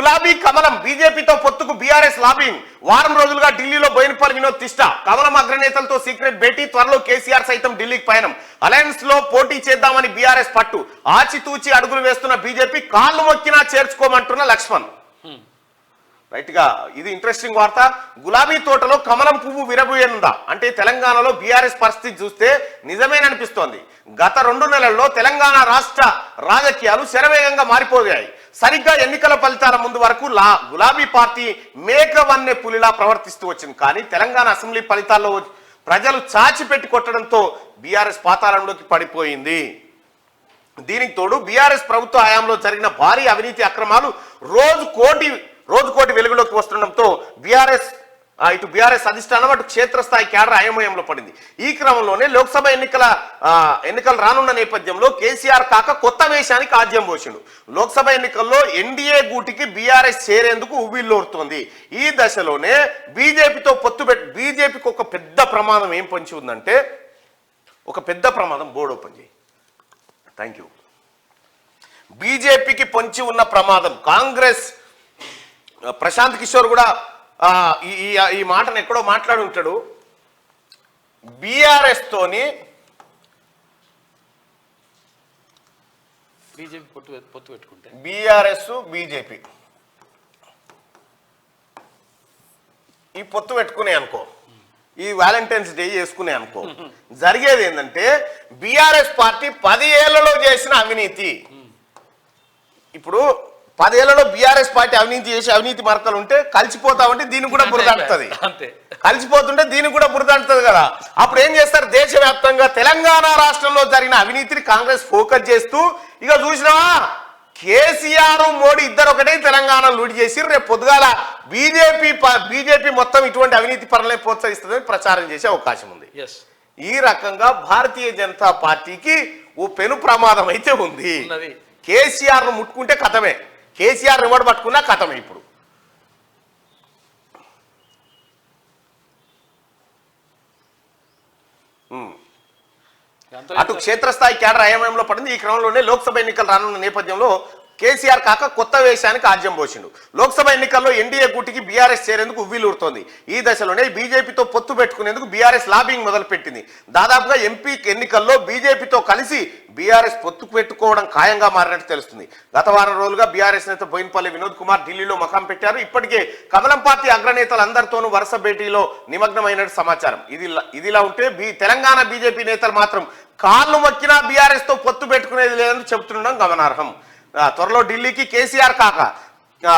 గులాబీ కమలం బీజేపీతో పొత్తుకు బీఆర్ఎస్ లాబింగ్. వారం రోజులుగా ఢిల్లీలో బోయినపల్లి వినోద్ తిష్ట. కమలం అగ్రనేతలతో సీక్రెట్ భేటీ. త్వరలో కేసీఆర్ సైతం ఢిల్లీకి పయనం. అలయన్స్ లో పోటీ చేద్దామని బీఆర్ఎస్ పట్టు. ఆచితూచి అడుగులు వేస్తున్న బీజేపీ కాళ్ళు మొక్కినా చేర్చుకోమంటున్న లక్ష్మణ్. రైట్ గా ఇది ఇంట్రెస్టింగ్ వార్త. గులాబీ తోటలో కమలం పువ్వు విరబూయనుందా అంటే తెలంగాణలో బీఆర్ఎస్ పరిస్థితి చూస్తే నిజమేననిపిస్తోంది. గత 2 నెలల్లో తెలంగాణ రాష్ట్ర రాజకీయాలు శరవేగంగా మారిపోయాయి. సరిగ్గా ఎన్నికల ఫలితాల ముందు వరకు గులాబీ పార్టీ మేకవన్నె పులిలా ప్రవర్తిస్తూ వచ్చింది. కానీ తెలంగాణ అసెంబ్లీ ఫలితాల్లో ప్రజలు చాచిపెట్టి కొట్టడంతో బీఆర్ఎస్ పాతాళంలోకి పడిపోయింది. దీనికి తోడు బీఆర్ఎస్ ప్రభుత్వ హయాంలో జరిగిన భారీ అవినీతి అక్రమాలు రోజు కోటి వెలుగులోకి వస్తుండడంతో ఇటు బీఆర్ఎస్ అధిష్టానం అటు క్షేత్రస్థాయి కేడర్ అయోమయంలో పడింది. ఈ క్రమంలోనే లోక్సభ ఎన్నికలు రానున్న నేపథ్యంలో కేసీఆర్ కాక కొత్త వేషానికి ఆద్యం పోసిండు. లోక్సభ ఎన్నికల్లో ఎన్డీఏ గూటికి బీఆర్ఎస్ చేరేందుకు ఉవ్విళ్ళూరుతోంది. ఈ దశలోనే బీజేపీతో బీజేపీకి ఒక పెద్ద ప్రమాదం ఏం పొంచి ఉందంటే ఒక పెద్ద ప్రమాదం. బోర్డు ఓపెన్ చేయి. Thank you. బీజేపీకి పొంచి ఉన్న ప్రమాదం. కాంగ్రెస్ ప్రశాంత్ కిషోర్ కూడా ఈ మాటను ఎక్కడో మాట్లాడి ఉంటాడు. బీఆర్ఎస్ తోని బీజేపీ పొత్తు పెట్టుకుంటే బీఆర్ఎస్ బీజేపీ ఈ పొత్తు పెట్టుకునే అనుకో, ఈ వ్యాలంటైన్స్ డే చేసుకునే అనుకో, జరిగేది ఏంటంటే బీఆర్ఎస్ పార్టీ 10 ఏళ్లలో చేసిన అవినీతి ఇప్పుడు 10 ఏళ్లలో బీఆర్ఎస్ పార్టీ అవినీతి చేసి అవినీతి మరకలు ఉంటే కలిసిపోతా ఉంటే దీనికి కూడా బురదంటుతుంది. కలిసిపోతుంటే దీనికి కూడా బురదంటుతుంది కదా. అప్పుడు ఏం చేస్తారు, దేశవ్యాప్తంగా తెలంగాణ రాష్ట్రంలో జరిగిన అవినీతిని కాంగ్రెస్ ఫోకస్ చేస్తూ ఇక చూసినావా కేసీఆర్ మోడీ ఇద్దరు ఒకటే తెలంగాణ లూడి చేసి రేపు పొద్దుగాల బీజేపీ మొత్తం ఇటువంటి అవినీతి పనులే ప్రోత్సహిస్తుందని ప్రచారం చేసే అవకాశం ఉంది. ఈ రకంగా భారతీయ జనతా పార్టీకి ఓ పెను ప్రమాదం అయితే ఉంది. కేసీఆర్ ను ముట్టుకుంటే కథమే, కేసీఆర్ రిమోట్ పట్టుకున్నా కథమే. ఇప్పుడు అటు క్షేత్రస్థాయి కేడర్ అయోమయంలో పడింది. ఈ క్రమంలోనే లోక్సభ ఎన్నికలు రానున్న నేపథ్యంలో కేసీఆర్ కాక కొత్త వేషానికి ఆద్యం పోసిండు. లోక్సభ ఎన్నికల్లో ఎన్డీఏ గూటికి బీఆర్ఎస్ చేరేందుకు ఉవ్విలూరుతోంది. ఈ దశలోనే బీజేపీతో పొత్తు పెట్టుకునేందుకు బీఆర్ఎస్ లాబింగ్ మొదలుపెట్టింది. దాదాపుగా ఎంపీ ఎన్నికల్లో బీజేపీతో కలిసి బీఆర్ఎస్ పొత్తు పెట్టుకోవడం ఖాయంగా మారినట్టు తెలుస్తుంది. గత వారం రోజులుగా బీఆర్ఎస్ నేత బోయినపల్లి వినోద్ కుమార్ ఢిల్లీలో మకాం పెట్టారు. ఇప్పటికే కమలం పార్టీ అగ్రనేతలందరితోనూ వరుస భేటీలో నిమగ్నమైనట్టు సమాచారం. ఇదిలా ఉంటే తెలంగాణ బీజేపీ నేతలు మాత్రం కాళ్ళు మొక్కినా బీఆర్ఎస్ తో పొత్తు పెట్టుకునేది లేదని చెబుతుండడం గమనార్హం. త్వరలో ఢిల్లీకి కేసీఆర్ కాక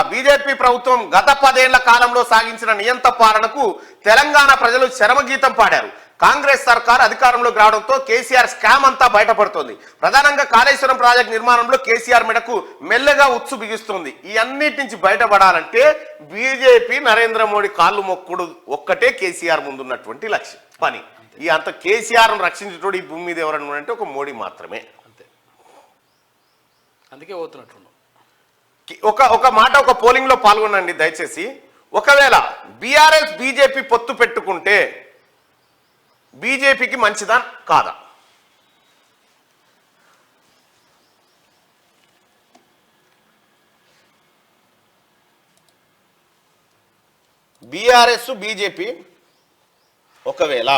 బీజేపీ ప్రభుత్వం గత 10 ఏళ్ల కాలంలో సాగించిన నియంత పాలనకు తెలంగాణ ప్రజలు చరమగీతం పాడారు. కాంగ్రెస్ సర్కార్ అధికారంలోకి రావడంతో కేసీఆర్ స్కామ్ అంతా బయటపడుతోంది. ప్రధానంగా కాళేశ్వరం ప్రాజెక్టు నిర్మాణంలో కేసీఆర్ మెడకు మెల్లగా ఉత్సు బిగిస్తుంది. ఈ అన్నిటి నుంచి బయటపడాలంటే బీజేపీ నరేంద్ర మోడీ కాళ్ళు మొక్కుడు ఒక్కటే కేసీఆర్ ముందున్నటువంటి లక్ష్యం పని. ఈ అంత కేసీఆర్ రక్షించేటోడు ఈ భూమి మీద ఎవరన్నా అంటే ఒక మోడీ మాత్రమే. అందుకే పోతున్నట్టు ఒక మాట ఒక పోలింగ్ లో పాల్గొనండి దయచేసి. ఒకవేళ బీఆర్ఎస్ బీజేపీ పొత్తు పెట్టుకుంటే బీజేపీకి మంచిదా కాదా? బీఆర్ఎస్ బీజేపీ ఒకవేళ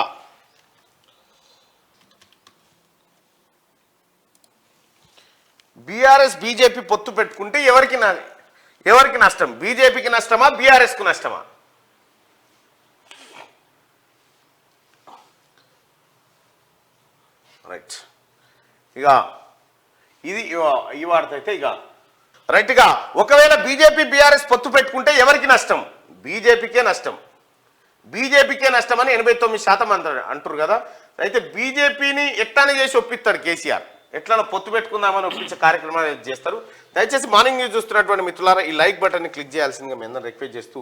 బీఆర్ఎస్ బీజేపీ పొత్తు పెట్టుకుంటే ఎవరికి నష్టం? బీజేపీకి నష్టమా బీఆర్ఎస్కు నష్టమా? రైట్, ఇక ఇది ఈ వార్త అయితే ఇక రైట్గా ఒకవేళ బీజేపీ బీఆర్ఎస్ పొత్తు పెట్టుకుంటే ఎవరికి నష్టం? బీజేపీకే నష్టం. బీజేపీకే నష్టం అని 89% అంటారు కదా. అయితే బీజేపీని ఎట్లానే చేసి ఒప్పిస్తాడు కేసీఆర్. ఎట్లా పొత్తు పెట్టుకుందామని ఒప్పించే కార్యక్రమాలు చేస్తారు. దయచేసి మార్నింగ్ న్యూస్ చూస్తున్నటువంటి మిత్రులారా ఈ లైక్ బటన్ని క్లిక్ చేయాల్సిందిగా మీ అందరూ రిక్వెస్ట్ చేస్తూ